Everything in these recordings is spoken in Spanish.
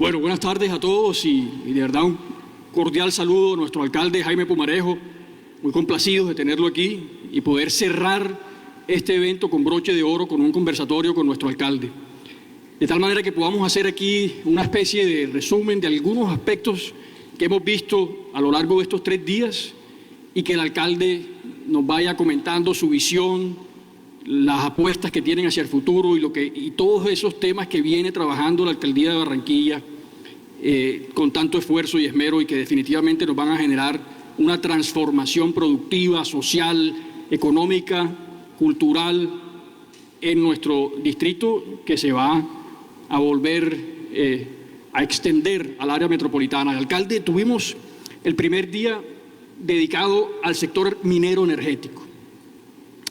Bueno, buenas tardes a todos y de verdad un cordial saludo a nuestro alcalde Jaime Pumarejo, muy complacidos de tenerlo aquí y poder cerrar este evento con broche de oro, con un conversatorio con nuestro alcalde. De tal manera que podamos hacer aquí una especie de resumen de algunos aspectos que hemos visto a lo largo de estos 3 días y que el alcalde nos vaya comentando su visión, las apuestas que tienen hacia el futuro y todos esos temas que viene trabajando la alcaldía de Barranquilla con tanto esfuerzo y esmero y que definitivamente nos van a generar una transformación productiva, social, económica, cultural en nuestro distrito que se va a volver a extender al área metropolitana. Alcalde, tuvimos el primer día dedicado al sector minero energético.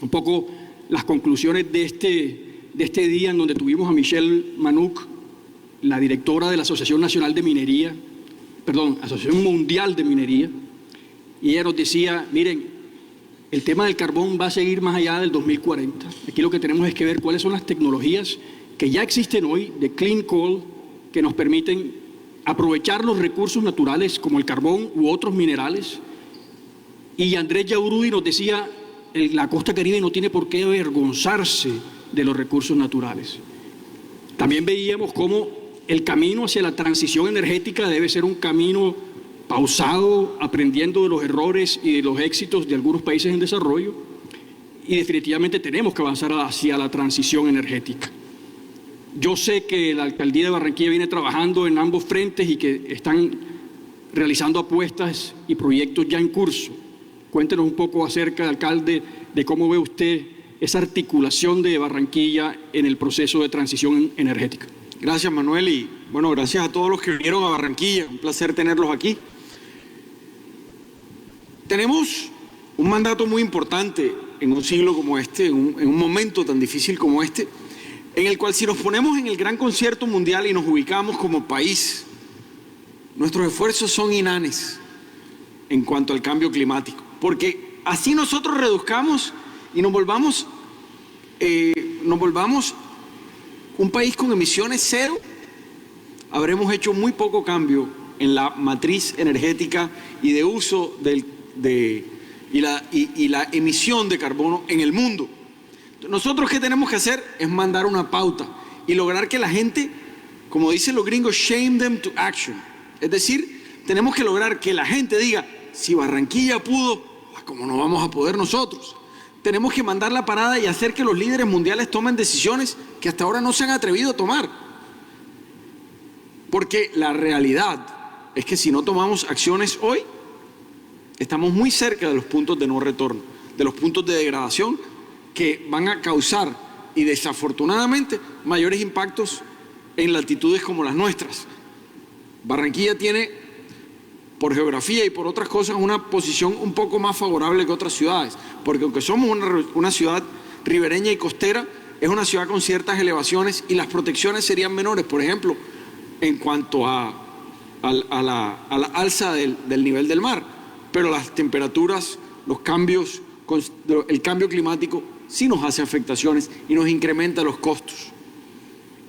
Un poco las conclusiones de este día en donde tuvimos a Michelle Manuc, la directora de la Asociación Nacional de Minería, Asociación Mundial de Minería, y ella nos decía, miren, el tema del carbón va a seguir más allá del 2040. Aquí lo que tenemos es que ver cuáles son las tecnologías que ya existen hoy de clean coal que nos permiten aprovechar los recursos naturales como el carbón u otros minerales. Y Andrés Yaurudi nos decía, la costa caribe no tiene por qué avergonzarse de los recursos naturales. También veíamos cómo el camino hacia la transición energética debe ser un camino pausado, aprendiendo de los errores y de los éxitos de algunos países en desarrollo, y definitivamente tenemos que avanzar hacia la transición energética. Yo sé que la alcaldía de Barranquilla viene trabajando en ambos frentes y que están realizando apuestas y proyectos ya en curso. Cuéntenos un poco acerca, alcalde, de cómo ve usted esa articulación de Barranquilla en el proceso de transición energética. Gracias, Manuel, y bueno, gracias a todos los que vinieron a Barranquilla. Un placer tenerlos aquí. Tenemos un mandato muy importante en un siglo como este, en un momento tan difícil como este, en el cual si nos ponemos en el gran concierto mundial y nos ubicamos como país, nuestros esfuerzos son inanes en cuanto al cambio climático. Porque así nosotros reduzcamos y nos volvamos un país con emisiones cero, habremos hecho muy poco cambio en la matriz energética y de uso y la emisión de carbono en el mundo. Nosotros, ¿qué tenemos que hacer? Es mandar una pauta y lograr que la gente, como dicen los gringos, shame them to action. Es decir, tenemos que lograr que la gente diga, si Barranquilla pudo, ¿cómo no vamos a poder nosotros? Tenemos que mandar la parada y hacer que los líderes mundiales tomen decisiones que hasta ahora no se han atrevido a tomar. Porque la realidad es que si no tomamos acciones hoy, estamos muy cerca de los puntos de no retorno, de los puntos de degradación que van a causar, y desafortunadamente, mayores impactos en latitudes como las nuestras. Barranquilla tiene, por geografía y por otras cosas, una posición un poco más favorable que otras ciudades, porque aunque somos una ciudad ribereña y costera, es una ciudad con ciertas elevaciones y las protecciones serían menores, por ejemplo, en cuanto a la alza del nivel del mar, pero las temperaturas, los cambios, el cambio climático sí nos hace afectaciones y nos incrementa los costos.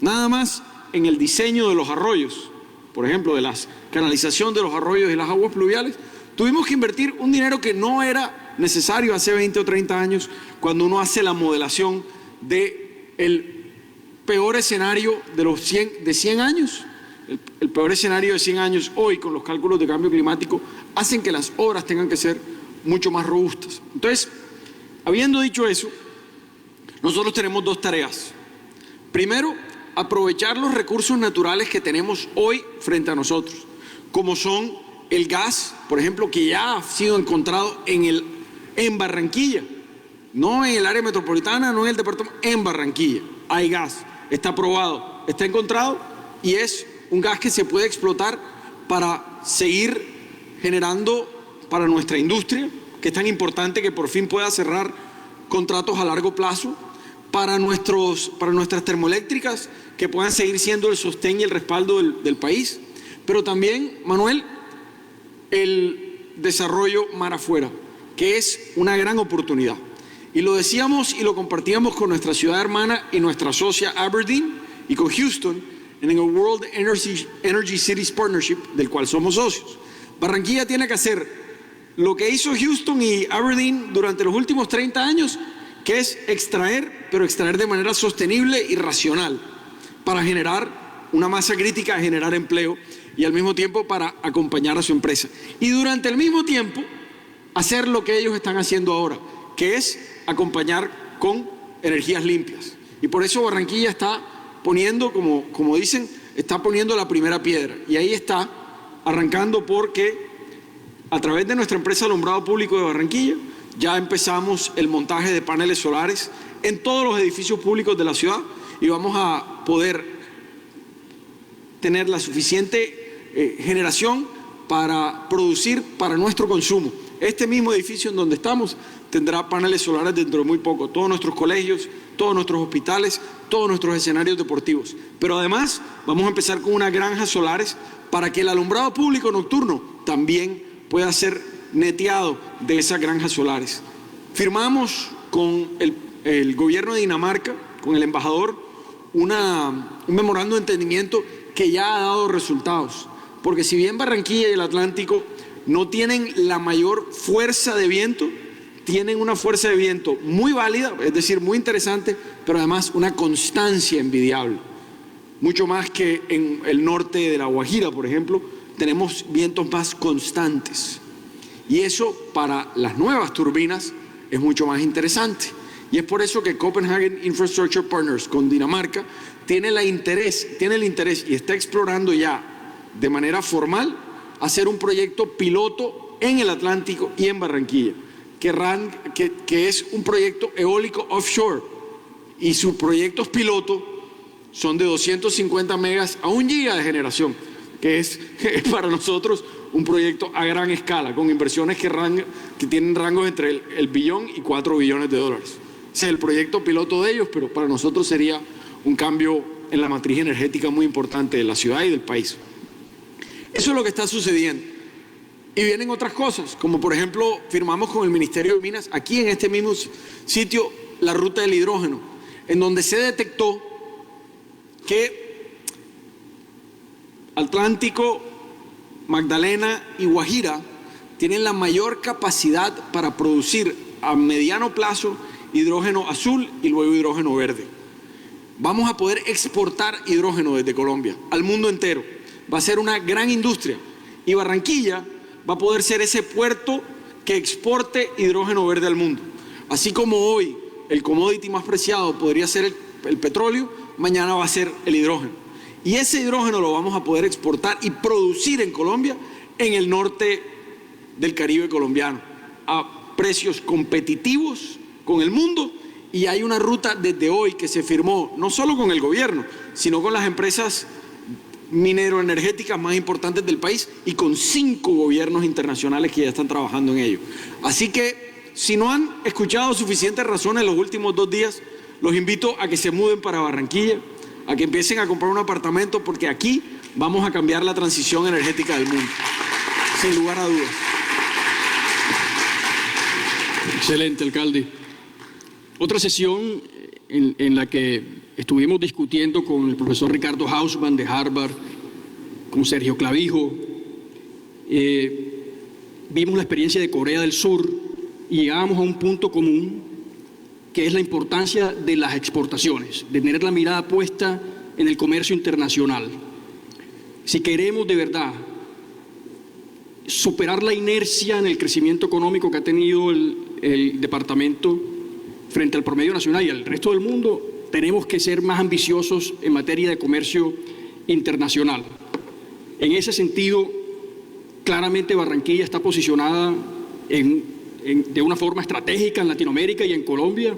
Nada más en el diseño de los arroyos, por ejemplo, de la canalización de los arroyos y las aguas pluviales, tuvimos que invertir un dinero que no era necesario hace 20 o 30 años, cuando uno hace la modelación del peor escenario de 100 años. El peor escenario de 100 años hoy, con los cálculos de cambio climático, hacen que las obras tengan que ser mucho más robustas. Entonces, habiendo dicho eso, nosotros tenemos 2 tareas. Primero, aprovechar los recursos naturales que tenemos hoy frente a nosotros, como son el gas, por ejemplo, que ya ha sido encontrado en Barranquilla, no en el área metropolitana, no en el departamento, en Barranquilla hay gas, está probado, está encontrado y es un gas que se puede explotar para seguir generando para nuestra industria, que es tan importante que por fin pueda cerrar contratos a largo plazo, para nuestras termoeléctricas, que puedan seguir siendo el sostén y el respaldo del país, pero también, Manuel, el desarrollo mar afuera, que es una gran oportunidad. Y lo decíamos y lo compartíamos con nuestra ciudad hermana y nuestra socia Aberdeen y con Houston, en el World Energy Cities Partnership, del cual somos socios. Barranquilla tiene que hacer lo que hizo Houston y Aberdeen durante los últimos 30 años, que es extraer, pero extraer de manera sostenible y racional, para generar una masa crítica, generar empleo y al mismo tiempo para acompañar a su empresa. Y durante el mismo tiempo hacer lo que ellos están haciendo ahora, que es acompañar con energías limpias. Y por eso Barranquilla está poniendo, como dicen, está poniendo la primera piedra. Y ahí está arrancando porque a través de nuestra empresa Alumbrado Público de Barranquilla ya empezamos el montaje de paneles solares en todos los edificios públicos de la ciudad y vamos a poder tener la suficiente generación para producir para nuestro consumo. Este mismo edificio en donde estamos tendrá paneles solares dentro de muy poco. Todos nuestros colegios, todos nuestros hospitales, todos nuestros escenarios deportivos. Pero además vamos a empezar con unas granjas solares para que el alumbrado público nocturno también pueda ser neteado de esas granjas solares. Firmamos con el gobierno de Dinamarca, con el embajador, un memorando de entendimiento que ya ha dado resultados. Porque si bien Barranquilla y el Atlántico no tienen la mayor fuerza de viento, tienen una fuerza de viento muy válida, es decir, muy interesante, pero además una constancia envidiable. Mucho más que en el norte de La Guajira, por ejemplo, tenemos vientos más constantes. Y eso para las nuevas turbinas es mucho más interesante. Y es por eso que Copenhagen Infrastructure Partners con Dinamarca tiene el interés y está explorando ya de manera formal hacer un proyecto piloto en el Atlántico y en Barranquilla, que es un proyecto eólico offshore, y sus proyectos piloto son de 250 megas a 1 giga de generación, que es para nosotros un proyecto a gran escala, con inversiones que tienen rangos entre el billón y 4 billones de dólares. Ese es el proyecto piloto de ellos, pero para nosotros sería un cambio en la matriz energética muy importante de la ciudad y del país. Eso es lo que está sucediendo. Y vienen otras cosas, como por ejemplo firmamos con el Ministerio de Minas, aquí en este mismo sitio, la ruta del hidrógeno, en donde se detectó que Atlántico, Magdalena y Guajira tienen la mayor capacidad para producir a mediano plazo hidrógeno azul y luego hidrógeno verde. Vamos a poder exportar hidrógeno desde Colombia al mundo entero. Va a ser una gran industria y Barranquilla va a poder ser ese puerto que exporte hidrógeno verde al mundo. Así como hoy el commodity más preciado podría ser el petróleo, mañana va a ser el hidrógeno. Y ese hidrógeno lo vamos a poder exportar y producir en Colombia, en el norte del Caribe colombiano, a precios competitivos con el mundo. Y hay una ruta desde hoy que se firmó, no solo con el gobierno, sino con las empresas mineroenergéticas más importantes del país y con 5 gobiernos internacionales que ya están trabajando en ello. Así que, si no han escuchado suficientes razones en los últimos 2 días, los invito a que se muden para Barranquilla, a que empiecen a comprar un apartamento, porque aquí vamos a cambiar la transición energética del mundo, sin lugar a dudas. Excelente, alcalde. Otra sesión en la que estuvimos discutiendo con el profesor Ricardo Hausmann de Harvard, con Sergio Clavijo, vimos la experiencia de Corea del Sur y llegamos a un punto común, que es la importancia de las exportaciones, de tener la mirada puesta en el comercio internacional. Si queremos de verdad superar la inercia en el crecimiento económico que ha tenido el departamento frente al promedio nacional y al resto del mundo, tenemos que ser más ambiciosos en materia de comercio internacional. En ese sentido, claramente Barranquilla está posicionada de una forma estratégica en Latinoamérica y en Colombia,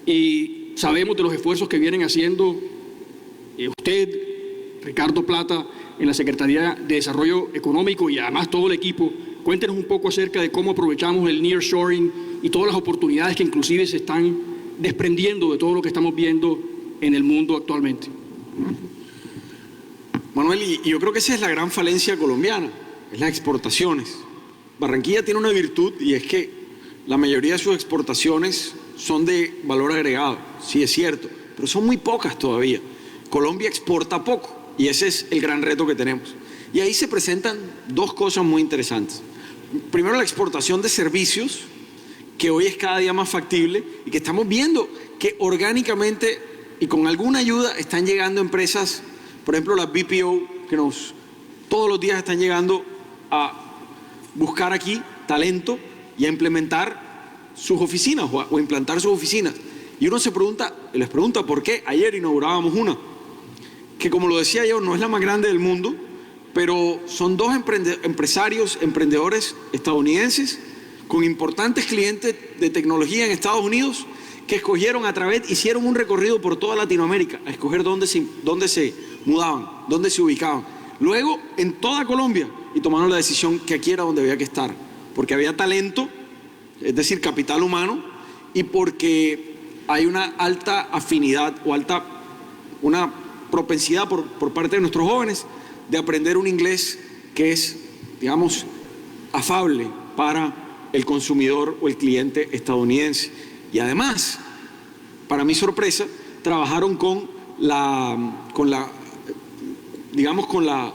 y sabemos de los esfuerzos que vienen haciendo usted, Ricardo Plata, en la Secretaría de Desarrollo Económico y además todo el equipo. Cuéntenos un poco acerca de cómo aprovechamos el nearshoring y todas las oportunidades que inclusive se están desprendiendo de todo lo que estamos viendo en el mundo actualmente. Manuel, y yo creo que esa es la gran falencia colombiana, es las exportaciones. Barranquilla tiene una virtud y es que la mayoría de sus exportaciones son de valor agregado, sí es cierto, pero son muy pocas todavía. Colombia exporta poco Y ese es el gran reto que tenemos. Y ahí se presentan dos cosas muy interesantes. Primero, la exportación de servicios, que hoy es cada día más factible y que estamos viendo que orgánicamente y con alguna ayuda están llegando empresas, por ejemplo las BPO, que todos los días están llegando a buscar aquí talento y a implementar sus oficinas o implantar sus oficinas. Y uno les pregunta por qué. Ayer inaugurábamos una, que como lo decía yo, no es la más grande del mundo, pero son dos emprendedores estadounidenses con importantes clientes de tecnología en Estados Unidos que hicieron un recorrido por toda Latinoamérica a escoger dónde se mudaban, dónde se ubicaban. Luego en toda Colombia, y tomaron la decisión que aquí era donde había que estar, porque había talento, es decir, capital humano, y porque hay una alta afinidad o una propensidad por parte de nuestros jóvenes de aprender un inglés que es, digamos, afable para el consumidor o el cliente estadounidense. Y además, para mi sorpresa, trabajaron con la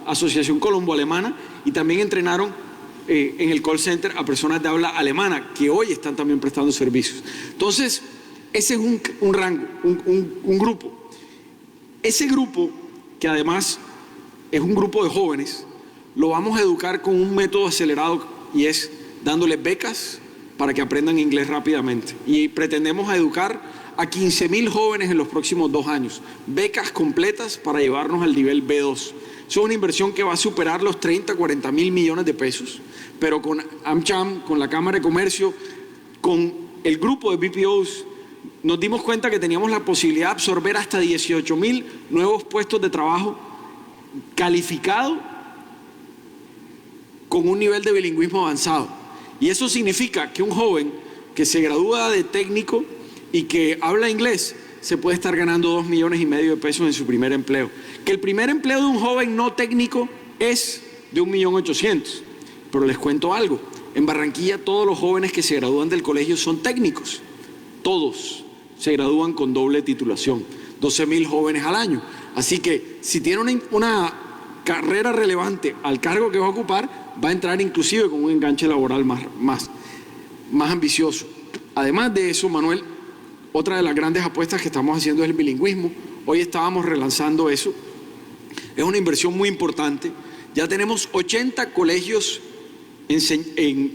Asociación Colombo-Alemana y también entrenaron en el call center a personas de habla alemana que hoy están también prestando servicios. Entonces, ese es un rango, un grupo. Ese grupo, que además es un grupo de jóvenes, lo vamos a educar con un método acelerado y es dándoles becas para que aprendan inglés rápidamente. Y pretendemos educar a 15.000 jóvenes en los próximos 2 años. Becas completas para llevarnos al nivel B2. Eso es una inversión que va a superar los 30, 40 mil millones de pesos. Pero con AmCham, con la Cámara de Comercio, con el grupo de BPOs, nos dimos cuenta que teníamos la posibilidad de absorber hasta 18.000 nuevos puestos de trabajo calificado con un nivel de bilingüismo avanzado. Y eso significa que un joven que se gradúa de técnico y que habla inglés se puede estar ganando 2,5 millones de pesos en su primer empleo. Que el primer empleo de un joven no técnico es de 1,800,000. Pero les cuento algo, en Barranquilla todos los jóvenes que se gradúan del colegio son técnicos. Todos se gradúan con doble titulación, 12.000 jóvenes al año. Así que si tiene una carrera relevante al cargo que va a ocupar, va a entrar inclusive con un enganche laboral más ambicioso. Además de eso, Manuel, otra de las grandes apuestas que estamos haciendo es el bilingüismo. Hoy estábamos relanzando eso. Es una inversión muy importante. Ya tenemos 80 colegios en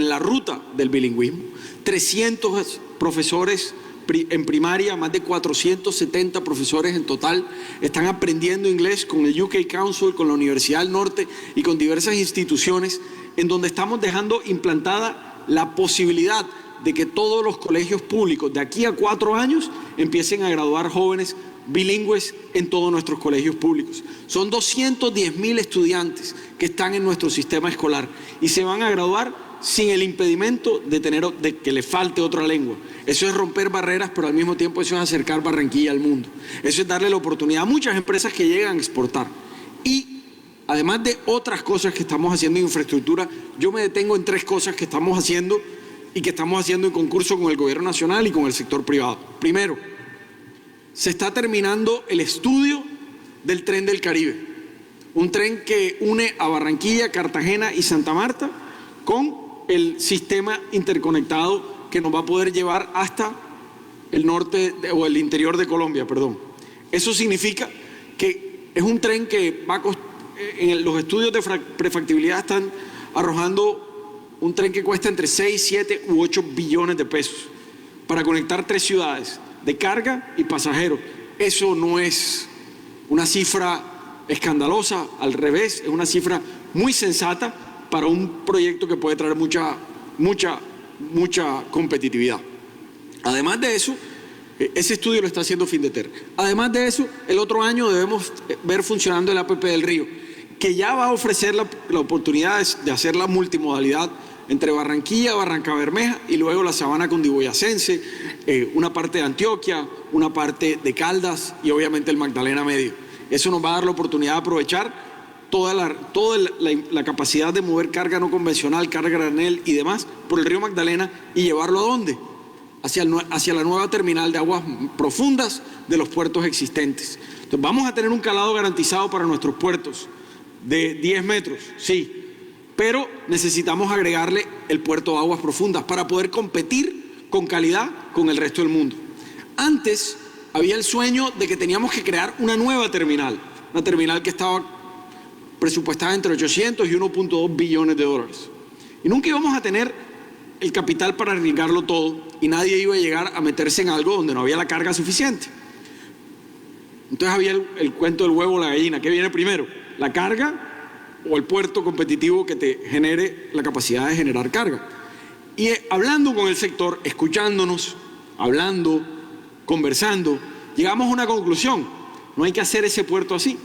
la ruta del bilingüismo, 300 profesores en primaria, más de 470 profesores en total están aprendiendo inglés con el UK Council, con la Universidad del Norte y con diversas instituciones en donde estamos dejando implantada la posibilidad de que todos los colegios públicos de aquí a 4 años empiecen a graduar jóvenes bilingües en todos nuestros colegios públicos. Son 210.000 estudiantes que están en nuestro sistema escolar y se van a graduar sin el impedimento de que le falte otra lengua. Eso es romper barreras, pero al mismo tiempo eso es acercar Barranquilla al mundo. Eso es darle la oportunidad a muchas empresas que llegan a exportar. Y además de otras cosas que estamos haciendo en infraestructura, yo me detengo en 3 cosas que estamos haciendo y que estamos haciendo en concurso con el gobierno nacional y con el sector privado. Primero, se está terminando el estudio del tren del Caribe. Un tren que une a Barranquilla, Cartagena y Santa Marta con el sistema interconectado que nos va a poder llevar hasta el norte o el interior de Colombia, perdón. Eso significa que es un tren que va a los estudios de prefactibilidad están arrojando un tren que cuesta entre 6, 7 u 8 billones de pesos para conectar 3 ciudades de carga y pasajeros. Eso no es una cifra escandalosa, al revés, es una cifra muy sensata para un proyecto que puede traer mucha competitividad. Además de eso, ese estudio lo está haciendo Findeter. Además de eso, el otro año debemos ver funcionando el APP del Río, que ya va a ofrecer la oportunidad de hacer la multimodalidad entre Barranquilla, Barrancabermeja y luego la Sabana Cundiboyacense, una parte de Antioquia, una parte de Caldas y obviamente el Magdalena Medio. Eso nos va a dar la oportunidad de aprovechar toda la capacidad de mover carga no convencional, carga granel y demás por el río Magdalena y llevarlo ¿a dónde? hacia la nueva terminal de aguas profundas de los puertos existentes. Entonces, vamos a tener un calado garantizado para nuestros puertos de 10 metros, sí, pero necesitamos agregarle el puerto de aguas profundas para poder competir con calidad con el resto del mundo. Antes había el sueño de que teníamos que crear una nueva terminal, una terminal que estaba presupuestada entre 800 y 1.2 billones de dólares. Y nunca íbamos a tener el capital para arriesgarlo todo y nadie iba a llegar a meterse en algo donde no había la carga suficiente. Entonces había el cuento del huevo o la gallina. ¿Qué viene primero? ¿La carga o el puerto competitivo que te genere la capacidad de generar carga? Y hablando con el sector, escuchándonos, hablando, conversando, llegamos a una conclusión. No hay que hacer ese puerto así.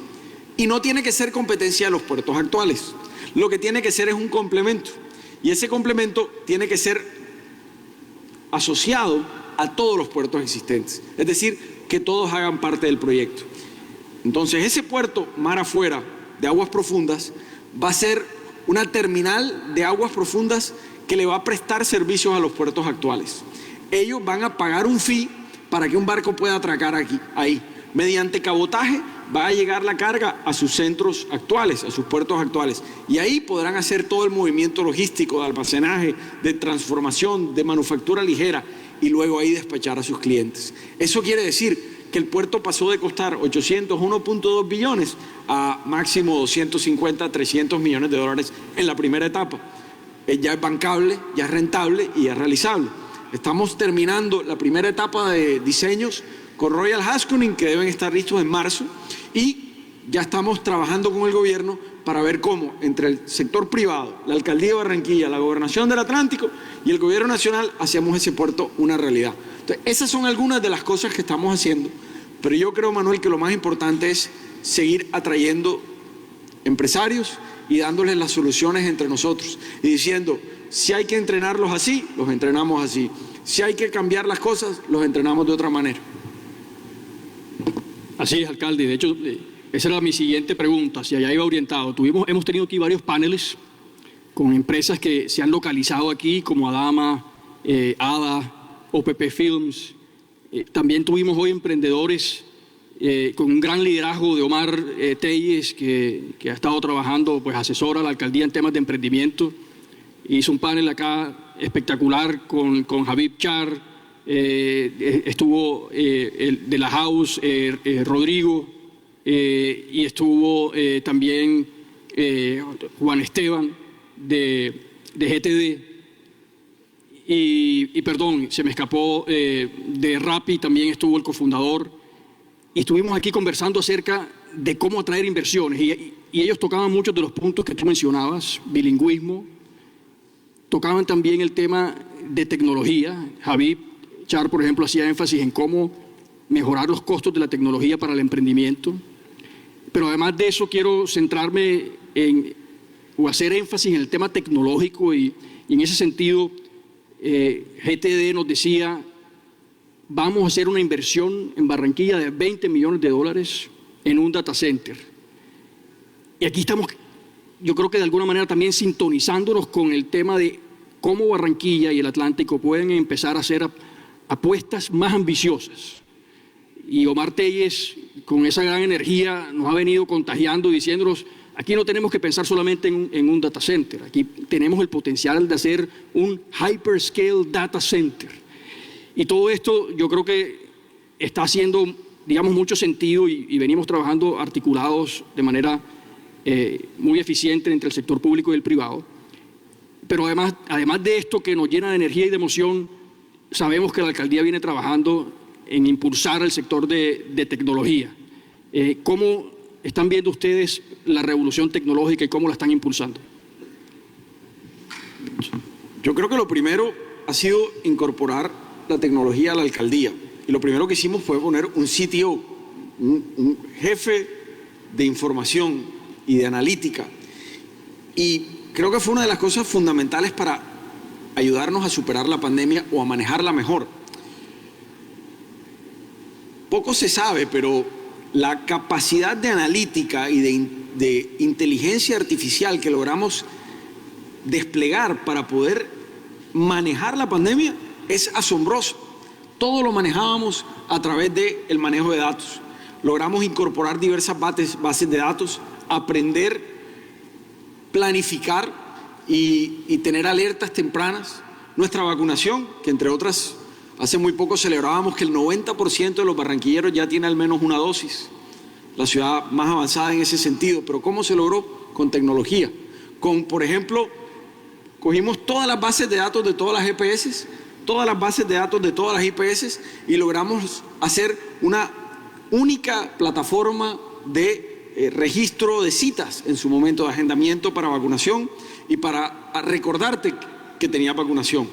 Y no tiene que ser competencia de los puertos actuales. Lo que tiene que ser es un complemento. Y ese complemento tiene que ser asociado a todos los puertos existentes. Es decir, que todos hagan parte del proyecto. Entonces, ese puerto mar afuera de aguas profundas va a ser una terminal de aguas profundas que le va a prestar servicios a los puertos actuales. Ellos van a pagar un fee para que un barco pueda atracar ahí. Mediante cabotaje va a llegar la carga a sus centros actuales, a sus puertos actuales. Y ahí podrán hacer todo el movimiento logístico de almacenaje, de transformación, de manufactura ligera y luego ahí despachar a sus clientes. Eso quiere decir que el puerto pasó de costar 1.2 billones a máximo 250, 300 millones de dólares en la primera etapa. Ya es bancable, ya es rentable y ya es realizable. Estamos terminando la primera etapa de diseños con Royal Haskoning, que deben estar listos en marzo, y ya estamos trabajando con el gobierno para ver cómo entre el sector privado, la Alcaldía de Barranquilla, la Gobernación del Atlántico y el Gobierno Nacional hacemos ese puerto una realidad. Entonces, esas son algunas de las cosas que estamos haciendo, pero yo creo, Manuel, que lo más importante es seguir atrayendo empresarios y dándoles las soluciones entre nosotros y diciendo, si hay que entrenarlos así, los entrenamos así. Si hay que cambiar las cosas, los entrenamos de otra manera. Así es, alcalde. De hecho, esa era mi siguiente pregunta, hacia allá iba orientado. Hemos tenido aquí varios paneles con empresas que se han localizado aquí, como Adama, ADA, OPP Films. También tuvimos hoy emprendedores con un gran liderazgo de Omar Telles, que ha estado trabajando, pues asesora a la alcaldía en temas de emprendimiento. Hizo un panel acá espectacular con Habib Char, estuvo el de la House, Rodrigo, y estuvo también Juan Esteban de GTD. Y perdón, se me escapó, de Rappi también estuvo el cofundador. Y estuvimos aquí conversando acerca de cómo atraer inversiones. Y ellos tocaban muchos de los puntos que tú mencionabas, bilingüismo. Tocaban también el tema de tecnología. Habib Char, por ejemplo, hacía énfasis en cómo mejorar los costos de la tecnología para el emprendimiento. Pero además de eso quiero centrarme o hacer énfasis en el tema tecnológico y en ese sentido GTD nos decía, vamos a hacer una inversión en Barranquilla de 20 millones de dólares en un data center. Y aquí estamos, yo creo que de alguna manera también sintonizándonos con el tema de cómo Barranquilla y el Atlántico pueden empezar a hacer apuestas más ambiciosas. Y Omar Telles, con esa gran energía, nos ha venido contagiando, diciéndonos, aquí no tenemos que pensar solamente en un data center, aquí tenemos el potencial de hacer un hyperscale data center. Y todo esto yo creo que está haciendo, digamos, mucho sentido y venimos trabajando articulados de manera muy eficiente entre el sector público y el privado. Pero además de esto que nos llena de energía y de emoción, sabemos que la alcaldía viene trabajando en impulsar el sector de tecnología. ¿Cómo están viendo ustedes la revolución tecnológica y cómo la están impulsando? Yo creo que lo primero ha sido incorporar la tecnología a la alcaldía. Y lo primero que hicimos fue poner un CTO, un jefe de información y de analítica. Y creo que fue una de las cosas fundamentales para ayudarnos a superar la pandemia o a manejarla mejor. Poco se sabe, pero la capacidad de analítica y de inteligencia artificial que logramos desplegar para poder manejar la pandemia es asombroso. todo lo manejábamos a través del manejo de datos. Logramos incorporar diversas bases de datos, aprender, planificar y tener alertas tempranas. Nuestra vacunación, que entre otras, hace muy poco celebrábamos que el 90% de los barranquilleros ya tiene al menos una dosis. La ciudad más avanzada en ese sentido. Pero ¿cómo se logró? Con tecnología. Por ejemplo, cogimos todas las bases de datos de todas las EPS, todas las bases de datos de todas las IPS y logramos hacer una única plataforma de registro de citas en su momento de agendamiento para vacunación y para recordarte que tenía vacunación.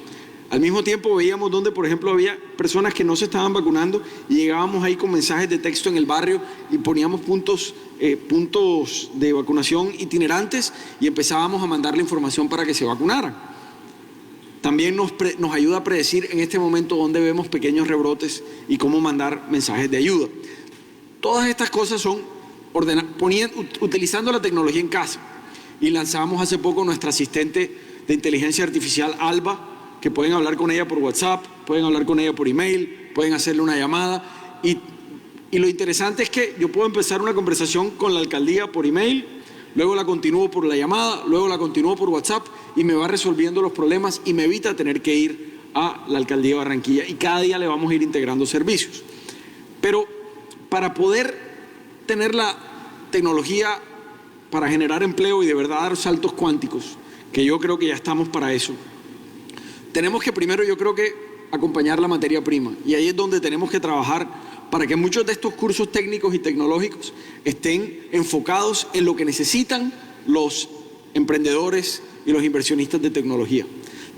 Al mismo tiempo veíamos donde, por ejemplo, había personas que no se estaban vacunando y llegábamos ahí con mensajes de texto en el barrio y poníamos puntos de vacunación itinerantes y empezábamos a mandar la información para que se vacunaran. También nos ayuda a predecir en este momento dónde vemos pequeños rebrotes y cómo mandar mensajes de ayuda. Todas estas cosas son utilizando la tecnología en casa. Y lanzamos hace poco nuestra asistente de inteligencia artificial, Alba, que pueden hablar con ella por WhatsApp, pueden hablar con ella por email, pueden hacerle una llamada. Y lo interesante es que yo puedo empezar una conversación con la alcaldía por email, luego la continúo por la llamada, luego la continúo por WhatsApp y me va resolviendo los problemas y me evita tener que ir a la alcaldía de Barranquilla. Y cada día le vamos a ir integrando servicios. Pero para poder tener la tecnología para generar empleo y de verdad dar saltos cuánticos, que yo creo que ya estamos para eso, tenemos que primero, yo creo que acompañar la materia prima, y ahí es donde tenemos que trabajar para que muchos de estos cursos técnicos y tecnológicos estén enfocados en lo que necesitan los emprendedores y los inversionistas de tecnología.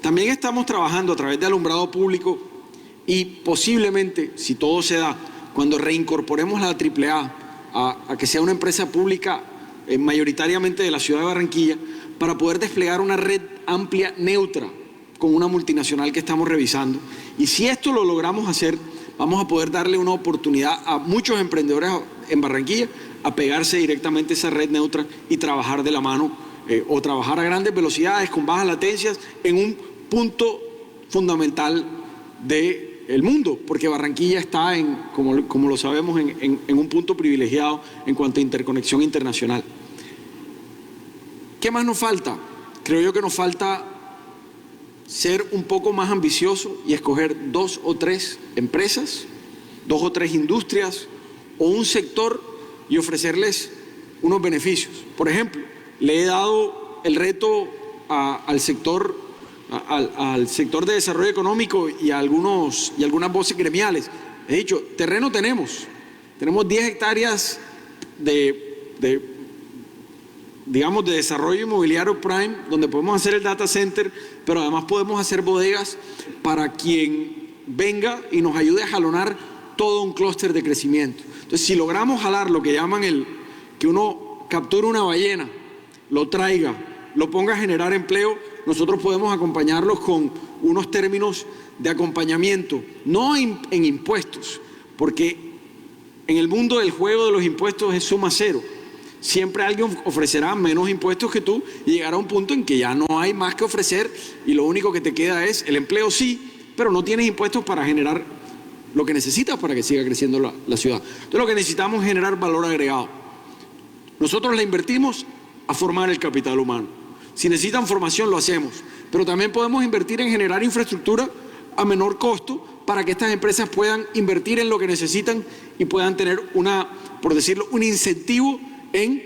También estamos trabajando a través de alumbrado público y posiblemente, si todo se da, cuando reincorporemos la AAA a que sea una empresa pública mayoritariamente de la ciudad de Barranquilla, para poder desplegar una red amplia neutra con una multinacional que estamos revisando. Y si esto lo logramos hacer, vamos a poder darle una oportunidad a muchos emprendedores en Barranquilla a pegarse directamente a esa red neutra y trabajar de la mano o trabajar a grandes velocidades, con bajas latencias, en un punto fundamental del mundo, porque Barranquilla está, como lo sabemos, en un punto privilegiado en cuanto a interconexión internacional. ¿Qué más nos falta? Creo yo que nos falta ser un poco más ambicioso y escoger 2 o 3 empresas, 2 o 3 industrias o un sector y ofrecerles unos beneficios. Por ejemplo, le he dado el reto al sector de desarrollo económico y algunas voces gremiales. He dicho, terreno tenemos 10 hectáreas de desarrollo inmobiliario prime, donde podemos hacer el data center, pero además podemos hacer bodegas para quien venga y nos ayude a jalonar todo un clúster de crecimiento. Entonces, si logramos jalar lo que llaman que uno capture una ballena, lo traiga, lo ponga a generar empleo, nosotros podemos acompañarlos con unos términos de acompañamiento, no en impuestos, porque en el mundo del juego de los impuestos es suma cero. Siempre alguien ofrecerá menos impuestos que tú y llegará a un punto en que ya no hay más que ofrecer y lo único que te queda es el empleo, sí, pero no tienes impuestos para generar lo que necesitas para que siga creciendo la ciudad. Entonces lo que necesitamos es generar valor agregado. Nosotros le invertimos a formar el capital humano. Si necesitan formación lo hacemos, pero también podemos invertir en generar infraestructura a menor costo para que estas empresas puedan invertir en lo que necesitan y puedan tener por decirlo, un incentivo en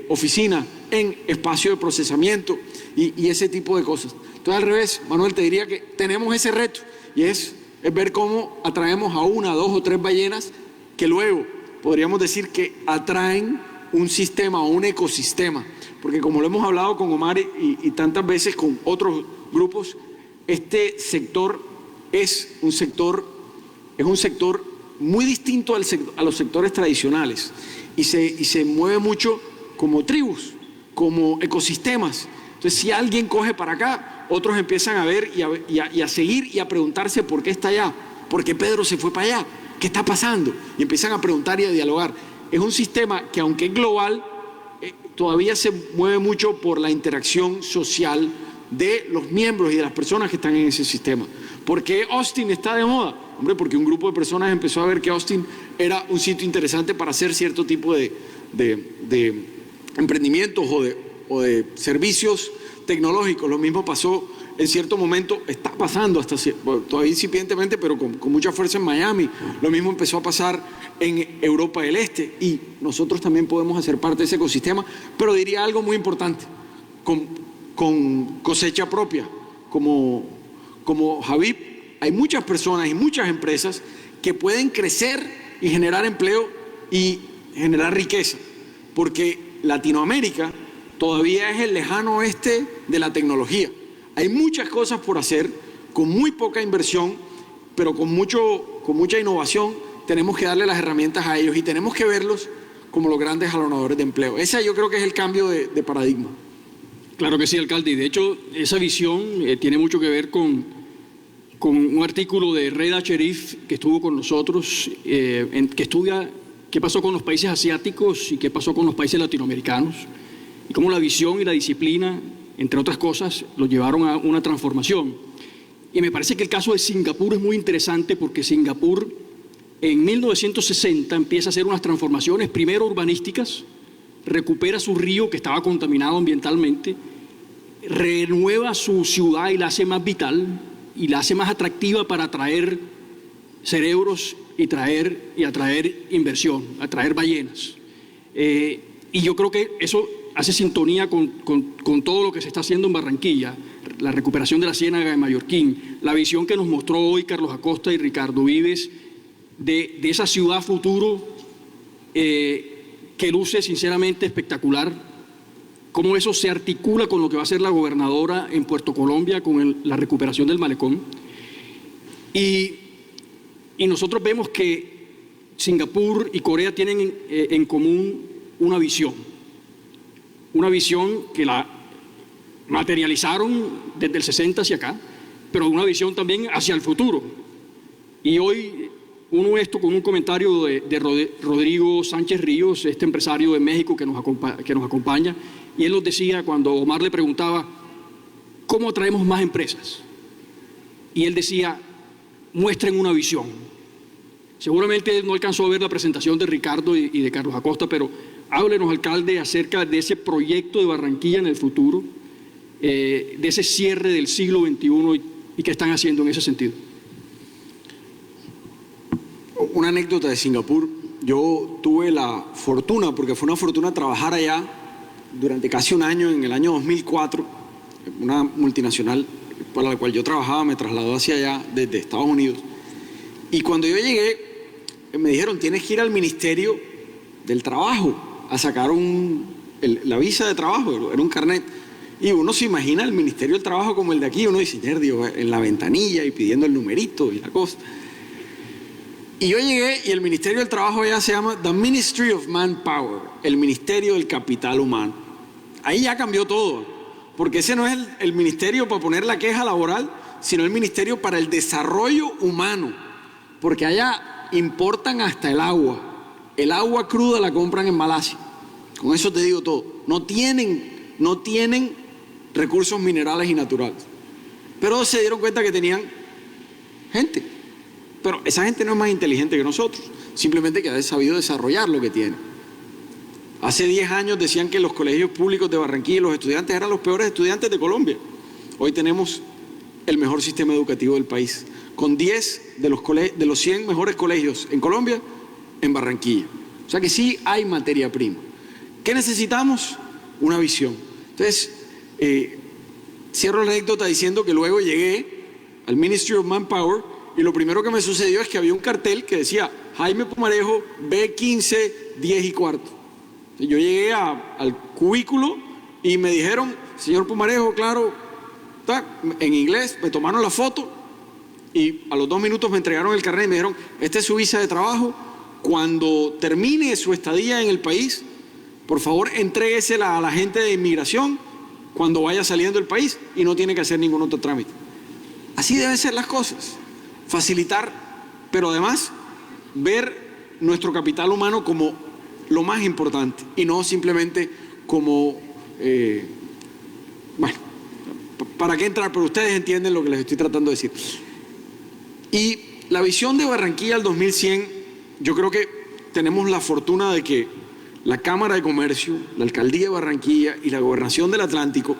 oficina, en espacio de procesamiento y ese tipo de cosas. Entonces, al revés, Manuel, te diría que tenemos ese reto y es ver cómo atraemos a 1, 2 o 3 ballenas que luego podríamos decir que atraen un sistema o un ecosistema. Porque como lo hemos hablado con Omar y tantas veces con otros grupos, este sector es un sector muy distinto a los sectores tradicionales. Y se mueve mucho como tribus, como ecosistemas. Entonces, si alguien coge para acá, otros empiezan a ver y a seguir y a preguntarse por qué está allá, por qué Pedro se fue para allá, qué está pasando, y empiezan a preguntar y a dialogar. Es un sistema que, aunque es global, todavía se mueve mucho por la interacción social de los miembros y de las personas que están en ese sistema. ¿Por qué Austin está de moda? Hombre, porque un grupo de personas empezó a ver que Austin era un sitio interesante para hacer cierto tipo de emprendimientos o de servicios tecnológicos. Lo mismo pasó en cierto momento, está pasando todavía incipientemente, pero con mucha fuerza en Miami. Lo mismo empezó a pasar en Europa del Este, y nosotros también podemos hacer parte de ese ecosistema, pero diría algo muy importante, con cosecha propia. Como Habib, hay muchas personas y muchas empresas que pueden crecer y generar empleo y generar riqueza, porque Latinoamérica todavía es el lejano oeste de la tecnología. Hay muchas cosas por hacer, con muy poca inversión, pero con mucha innovación. Tenemos que darle las herramientas a ellos y tenemos que verlos como los grandes jalonadores de empleo. Ese yo creo que es el cambio de paradigma. Claro que sí, alcalde. Y de hecho, esa visión tiene mucho que ver con un artículo de Reda Sherif, que estuvo con nosotros, que estudia qué pasó con los países asiáticos y qué pasó con los países latinoamericanos, y cómo la visión y la disciplina, entre otras cosas, los llevaron a una transformación. Y me parece que el caso de Singapur es muy interesante, porque Singapur en 1960 empieza a hacer unas transformaciones, primero urbanísticas, recupera su río que estaba contaminado ambientalmente, renueva su ciudad y la hace más vital y la hace más atractiva para atraer cerebros y atraer inversión, atraer ballenas. Y yo creo que eso hace sintonía con todo lo que se está haciendo en Barranquilla, la recuperación de la Ciénaga de Mallorquín, la visión que nos mostró hoy Carlos Acosta y Ricardo Vives de esa ciudad futuro que luce sinceramente espectacular, cómo eso se articula con lo que va a hacer la gobernadora en Puerto Colombia con la recuperación del malecón. Y nosotros vemos que Singapur y Corea tienen en común una visión que la materializaron desde el 60 hacia acá, pero una visión también hacia el futuro. Y hoy uno esto con un comentario de Rodrigo Sánchez Ríos, este empresario de México que nos acompaña, y él nos decía, cuando Omar le preguntaba, ¿cómo atraemos más empresas? Y él decía, muestren una visión. Seguramente no alcanzó a ver la presentación de Ricardo y de Carlos Acosta, pero háblenos, alcalde, acerca de ese proyecto de Barranquilla en el futuro, de ese cierre del siglo XXI y qué están haciendo en ese sentido. Una anécdota de Singapur. Yo tuve la fortuna, porque fue una fortuna trabajar allá durante casi un año, en el año 2004, una multinacional para la cual yo trabajaba me trasladó hacia allá desde Estados Unidos. Y cuando yo llegué, me dijeron, tienes que ir al Ministerio del Trabajo a sacar la visa de trabajo, era un carnet. Y uno se imagina el Ministerio del Trabajo como el de aquí, uno dice, Dios, en la ventanilla y pidiendo el numerito y la cosa. Y yo llegué y el Ministerio del Trabajo allá se llama The Ministry of Manpower, el Ministerio del Capital Humano. Ahí ya cambió todo, porque ese no es el ministerio para poner la queja laboral, sino el Ministerio para el Desarrollo Humano, porque allá importan hasta el agua cruda la compran en Malasia. Con eso te digo todo. No tienen recursos minerales y naturales, pero se dieron cuenta que tenían gente. Pero esa gente no es más inteligente que nosotros, simplemente que ha sabido desarrollar lo que tiene. Hace 10 años decían que los colegios públicos de Barranquilla, los estudiantes eran los peores estudiantes de Colombia. Hoy tenemos el mejor sistema educativo del país, con 10 de los 100 mejores colegios en Colombia, en Barranquilla. O sea que sí hay materia prima. ¿Qué necesitamos? Una visión. Entonces, cierro la anécdota diciendo que luego llegué al Ministry of Manpower y lo primero que me sucedió es que había un cartel que decía Jaime Pumarejo, B15, 10 y cuarto. Yo llegué al cubículo y me dijeron, señor Pumarejo, claro, en inglés, me tomaron la foto y a los 2 minutos me entregaron el carnet y me dijeron, esta es su visa de trabajo, cuando termine su estadía en el país, por favor entréguesela a la gente de inmigración cuando vaya saliendo del país y no tiene que hacer ningún otro trámite. Así deben ser las cosas. Facilitar, pero además ver nuestro capital humano como lo más importante y no simplemente como, ¿para qué entrar? Pero ustedes entienden lo que les estoy tratando de decir. Y La visión de Barranquilla al 2100, yo creo que tenemos la fortuna de que la Cámara de Comercio, la Alcaldía de Barranquilla y la Gobernación del Atlántico,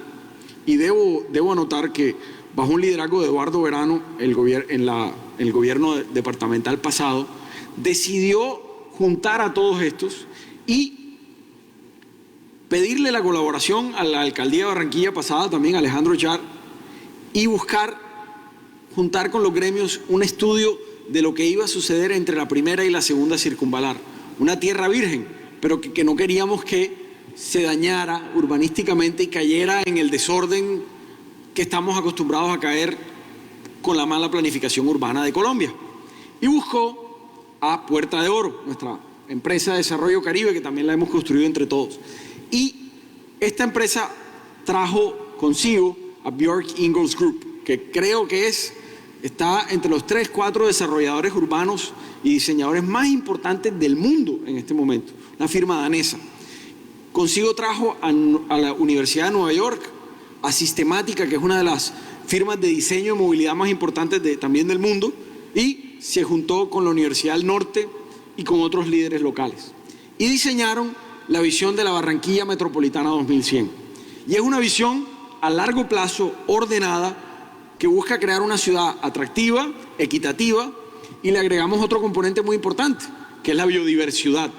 y debo anotar que bajo un liderazgo de Eduardo Verano, el gobierno departamental pasado, decidió juntar a todos estos y pedirle la colaboración a la Alcaldía de Barranquilla pasada, también Alejandro Char, y buscar juntar con los gremios un estudio de lo que iba a suceder entre la primera y la segunda circunvalar. Una tierra virgen, pero que no queríamos que se dañara urbanísticamente y cayera en el desorden que estamos acostumbrados a caer con la mala planificación urbana de Colombia. Y buscó a Puerta de Oro, nuestra empresa de desarrollo Caribe, que también la hemos construido entre todos. Y esta empresa trajo consigo a Björk Ingels Group, que creo que está entre los 3, 4 desarrolladores urbanos y diseñadores más importantes del mundo en este momento, una firma danesa. Consigo trajo a la Universidad de Nueva York, a Sistemática, que es una de las firmas de diseño y movilidad más importantes también del mundo, y se juntó con la Universidad del Norte y con otros líderes locales. Y diseñaron la visión de la Barranquilla Metropolitana 2100. Y es una visión a largo plazo, ordenada, que busca crear una ciudad atractiva, equitativa, y le agregamos otro componente muy importante, que es la biodiversidad,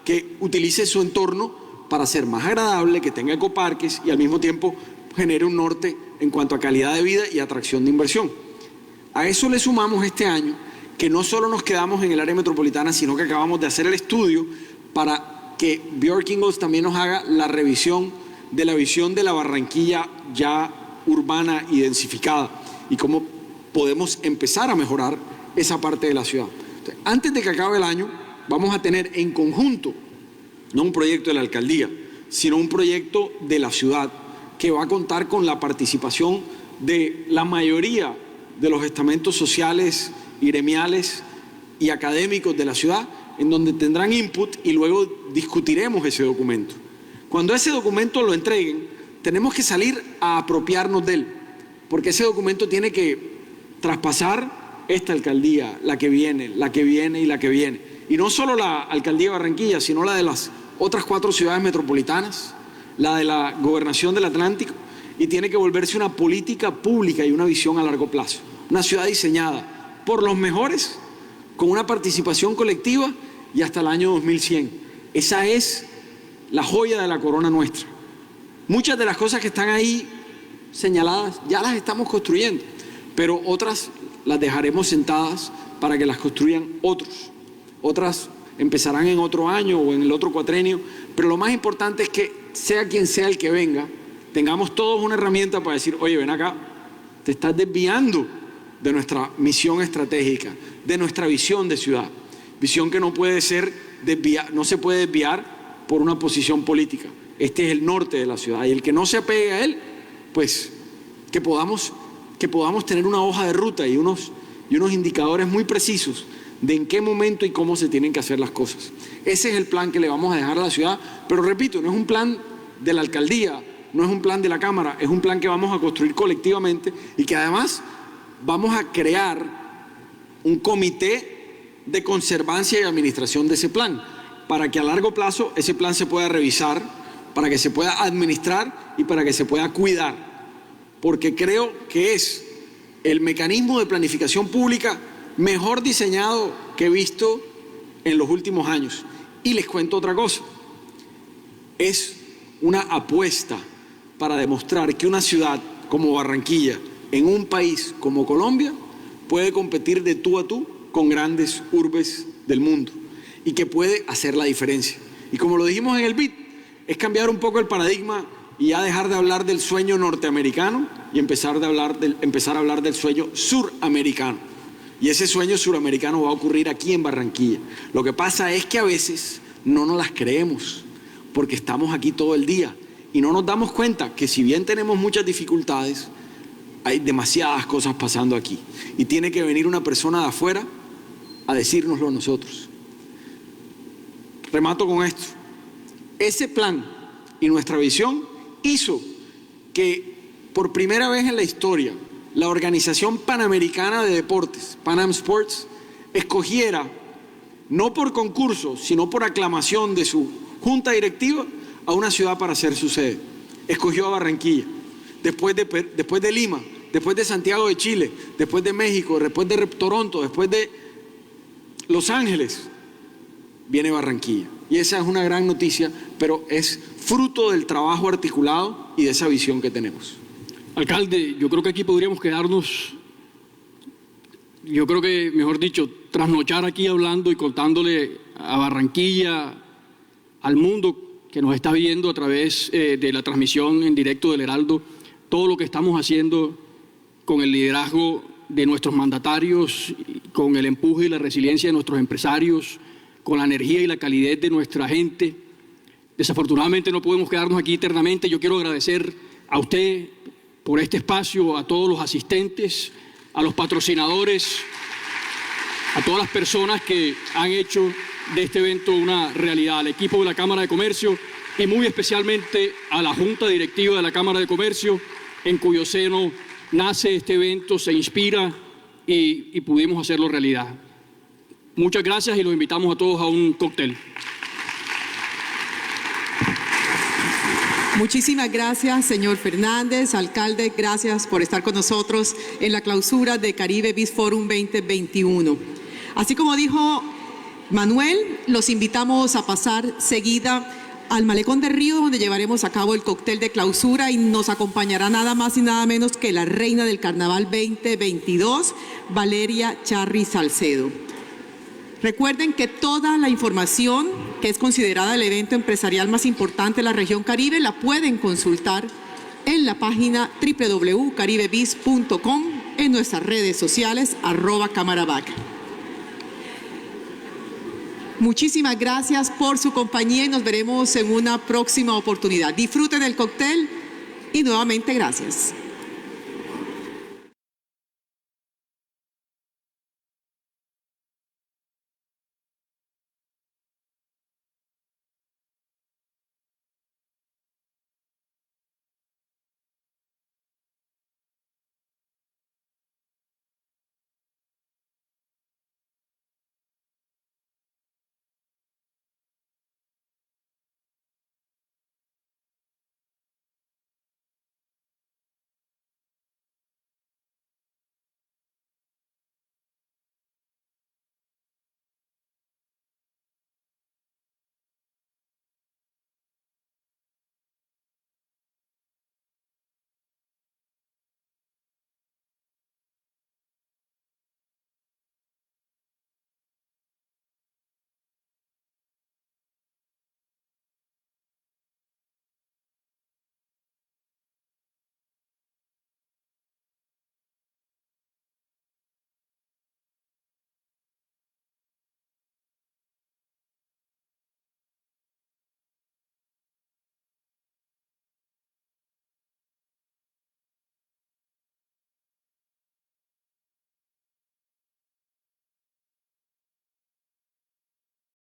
que utilice su entorno para ser más agradable, que tenga ecoparques y al mismo tiempo genere un norte en cuanto a calidad de vida y atracción de inversión. A eso le sumamos este año que no solo nos quedamos en el área metropolitana, sino que acabamos de hacer el estudio para que Björk Ingels también nos haga la revisión de la visión de la Barranquilla ya urbana y densificada y cómo podemos empezar a mejorar esa parte de la ciudad. Entonces, antes de que acabe el año, vamos a tener en conjunto, no un proyecto de la alcaldía, sino un proyecto de la ciudad que va a contar con la participación de la mayoría de los estamentos sociales y gremiales y académicos de la ciudad, en donde tendrán input y luego discutiremos ese documento. Cuando ese documento lo entreguen, tenemos que salir a apropiarnos de él, porque ese documento tiene que traspasar esta alcaldía, la que viene, la que viene y la que viene. Y no solo la alcaldía de Barranquilla, sino la de las otras 4 ciudades metropolitanas, la de la gobernación del Atlántico, y tiene que volverse una política pública y una visión a largo plazo. Una ciudad diseñada por los mejores, con una participación colectiva y hasta el año 2100. Esa es la joya de la corona nuestra. Muchas de las cosas que están ahí señaladas ya las estamos construyendo, pero otras las dejaremos sentadas para que las construyan otros. Otras empezarán en otro año o en el otro cuatrenio, pero lo más importante es que sea quien sea el que venga, tengamos todos una herramienta para decir, oye, ven acá, te estás desviando de nuestra misión estratégica, de nuestra visión de ciudad. Visión que no puede ser no se puede desviar por una posición política. Este es el norte de la ciudad y el que no se apegue a él, pues que podamos tener una hoja de ruta y unos indicadores muy precisos de en qué momento y cómo se tienen que hacer las cosas. Ese es el plan que le vamos a dejar a la ciudad, pero repito, no es un plan de la alcaldía, no es un plan de la Cámara, es un plan que vamos a construir colectivamente y que además vamos a crear un comité de conservancia y administración de ese plan, para que a largo plazo ese plan se pueda revisar, para que se pueda administrar y para que se pueda cuidar, porque creo que es el mecanismo de planificación pública mejor diseñado que he visto en los últimos años. Y les cuento otra cosa, es una apuesta para demostrar que una ciudad como Barranquilla, en un país como Colombia, puede competir de tú a tú con grandes urbes del mundo y que puede hacer la diferencia. Y como lo dijimos en el BID, es cambiar un poco el paradigma y ya dejar de hablar del sueño norteamericano y empezar a hablar del sueño suramericano. Y ese sueño suramericano va a ocurrir aquí en Barranquilla. Lo que pasa es que a veces no nos las creemos porque estamos aquí todo el día y no nos damos cuenta que si bien tenemos muchas dificultades, hay demasiadas cosas pasando aquí y tiene que venir una persona de afuera a decírnoslo a nosotros. Remato con esto. Ese plan y nuestra visión hizo que por primera vez en la historia la Organización Panamericana de Deportes, Pan Am Sports, escogiera, no por concurso, sino por aclamación de su junta directiva, a una ciudad para ser su sede. Escogió a Barranquilla, después de Lima, después de Santiago de Chile, después de México, después de Toronto, después de Los Ángeles, viene Barranquilla. Y esa es una gran noticia, pero es fruto del trabajo articulado y de esa visión que tenemos. Alcalde, yo creo que aquí podríamos quedarnos, mejor dicho, trasnochar aquí hablando y contándole a Barranquilla, al mundo que nos está viendo a través de la transmisión en directo del Heraldo, todo lo que estamos haciendo con el liderazgo de nuestros mandatarios, con el empuje y la resiliencia de nuestros empresarios, con la energía y la calidez de nuestra gente. Desafortunadamente no podemos quedarnos aquí eternamente. Yo quiero agradecer a usted por este espacio, a todos los asistentes, a los patrocinadores, a todas las personas que han hecho de este evento una realidad, al equipo de la Cámara de Comercio y muy especialmente a la Junta Directiva de la Cámara de Comercio, en cuyo seno nace este evento, se inspira y pudimos hacerlo realidad. Muchas gracias y los invitamos a todos a un cóctel. Muchísimas gracias, señor Fernández. Alcalde, gracias por estar con nosotros en la clausura de Caribe Biz Forum 2021. Así como dijo Manuel, los invitamos a pasar seguida al Malecón de Río, donde llevaremos a cabo el cóctel de clausura y nos acompañará nada más y nada menos que la reina del Carnaval 2022, Valeria Charri Salcedo. Recuerden que toda la información que es considerada el evento empresarial más importante de la región Caribe la pueden consultar en la página www.caribebiz.com, en nuestras redes sociales, @Cámarabac. Muchísimas gracias por su compañía y nos veremos en una próxima oportunidad. Disfruten el cóctel y nuevamente gracias.